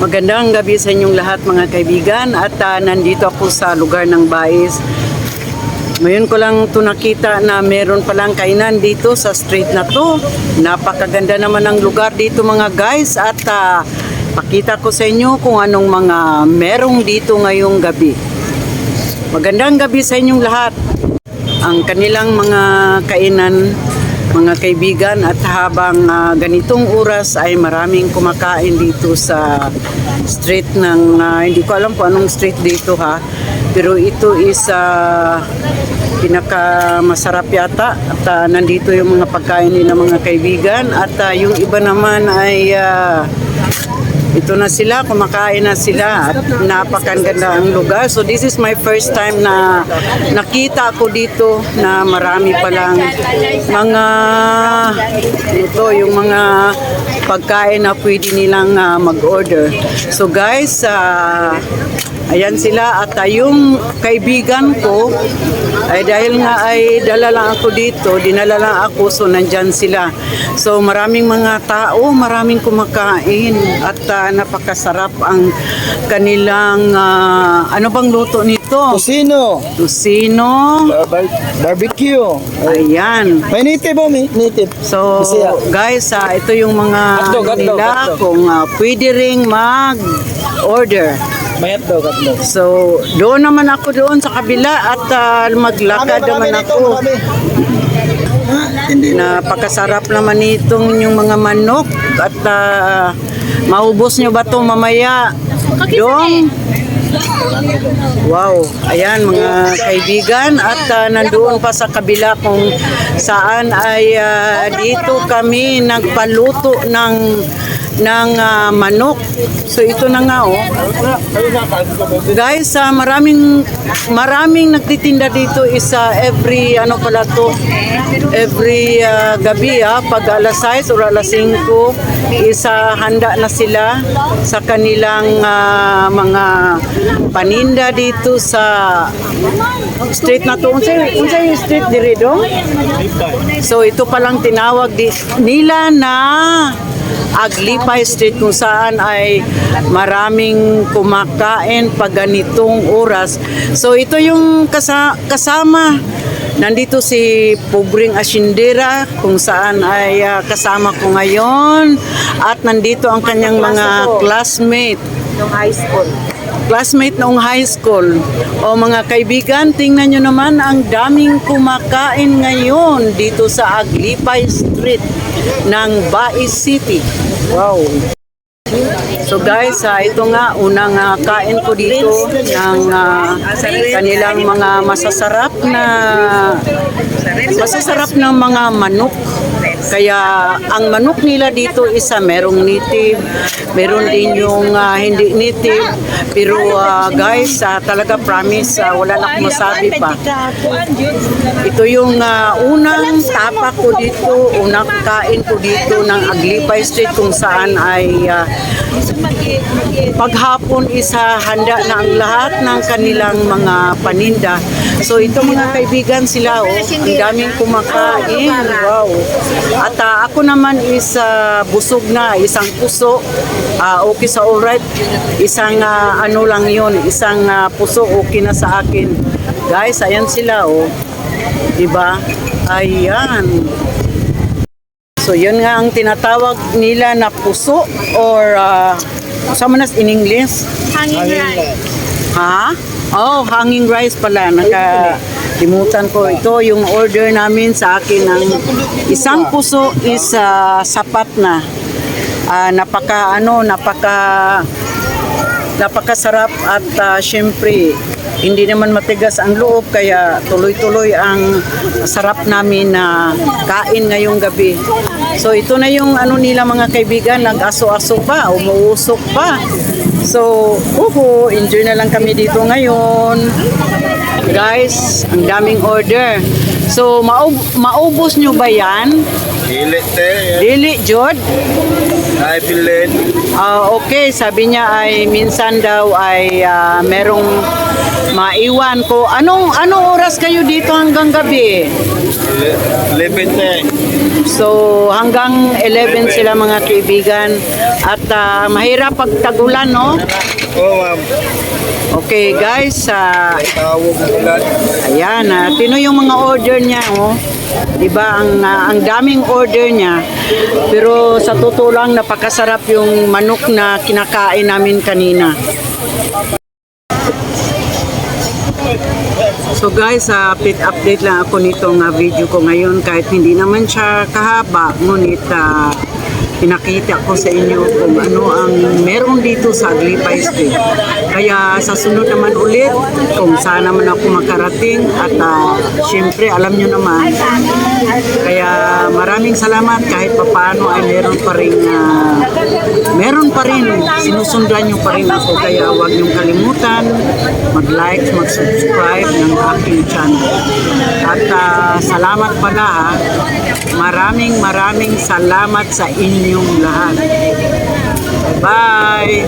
Magandang gabi sa inyong lahat mga kaibigan at nandito ako sa lugar ng Bais. Ngayon ko lang ito nakita na meron palang kainan dito sa street na to. Napakaganda naman ang lugar dito mga guys at pakita ko sa inyo kung anong mga merong dito ngayong gabi. Magandang gabi sa inyong lahat. Ang kanilang mga kainan mga kaibigan at habang ganitong oras ay maraming kumakain dito sa street ng hindi ko alam po anong street dito ha, pero ito is pinaka masarap yata at nandito yung mga pagkain nila mga kaibigan at yung iba naman ay ito na sila, kumakain na sila at napakaganda ang lugar. So this is my first time na nakita ko dito na marami palang mga yung mga pagkain na pwede nilang mag-order. So guys, ayan sila at yung kaibigan ko ay dahil nga ay dala lang ako dito, dinala lang ako so nandyan sila. So maraming mga tao, maraming kumakain at napakasarap ang kanilang ano bang luto nito? Tusino. Barbecue. Ayan. May native po, native. So guys, ito yung mga nila kung pwede ring mag-order. May hotdog. So, doon naman ako doon sa kabila at maglakad naman ako. Napakasarap naman itong yung mga manok at maubos nyo ba ito mamaya? Dong. Wow, ayan mga kaibigan at nandoon pa sa kabila kung saan ay dito kami nagpaluto ng manok. So ito na nga guys, maraming nagtitinda dito is every every gabi pag alas 6 or alas 5 is handa na sila sa kanilang mga paninda dito sa street na to. Unsay yung street diri do? So ito palang tinawag nila na Aglipay Street kung saan ay maraming kumakain pag ganitong oras. So ito yung kasama. Nandito si Pobreng Asyendera kung saan ay kasama ko ngayon at nandito ang kanyang mga classmate noong high school. O mga kaibigan, tingnan nyo naman ang daming kumakain ngayon dito sa Aglipay Street ng Bais City. Wow! So guys, ito nga unang kain ko dito ng kanilang mga masasarap na mga manok. Kaya ang manok nila dito isa merong native, meron din yung hindi native. Pero guys, talaga promise, wala na akong masabi pa. Ito yung unang tapak ko dito, unang kain ko dito ng Aglipay Street kung saan ay paghapon isa handa na ang lahat ng kanilang mga paninda. So ito mga kaibigan sila, ang daming kumakain. Wow! At ako naman is busog na, isang puso. Okay sa alright. Isang ano lang yun, isang puso okay na sa akin. Guys, ayan sila diba? Ayan. So yun nga ang tinatawag nila na puso or sama na in English? Hanging rice. Ha? Oh, hanging rice pala. Nakalimutan ko. Ito yung order namin sa akin ng isang puso is sapat na. Napakasarap at syempre hindi naman matigas ang loob kaya tuloy-tuloy ang sarap namin na kain ngayong gabi. So ito na yung nila mga kaibigan, nag-aso-aso pa, umuusok pa. So, enjoy na lang kami dito ngayon. Guys, ang daming order. So, maubos nyo ba yan? Dili, Jod? Ay, Pilin. Okay, sabi niya ay minsan daw ay merong maiwan ko. Anong oras kayo dito hanggang gabi? 11. So hanggang 11 sila mga kaibigan. At mahirap pag tagulan, no? Oo, ma'am. Okay guys, Tawag ulan. ayan, tino yung mga order niya, oh. Diba, ang daming order niya. Pero sa totoo lang, napakasarap yung manok na kinakain namin kanina. So guys, update lang ako nitong video ko ngayon kahit hindi naman siya kahaba, ngunit pinakita ko sa inyo kung ano ang meron dito sa Aglipay Street. Kaya sa sunod naman ulit, kung saan naman ako makarating at syempre alam nyo naman. Kaya maraming salamat kahit papaano ay meron pa rin, sinusundan nyo pa rin ako. Kaya huwag nyong kalimutan mag-like, mag-subscribe ng aking channel. At salamat pala ha. Maraming salamat sa inyong lahat. Bye!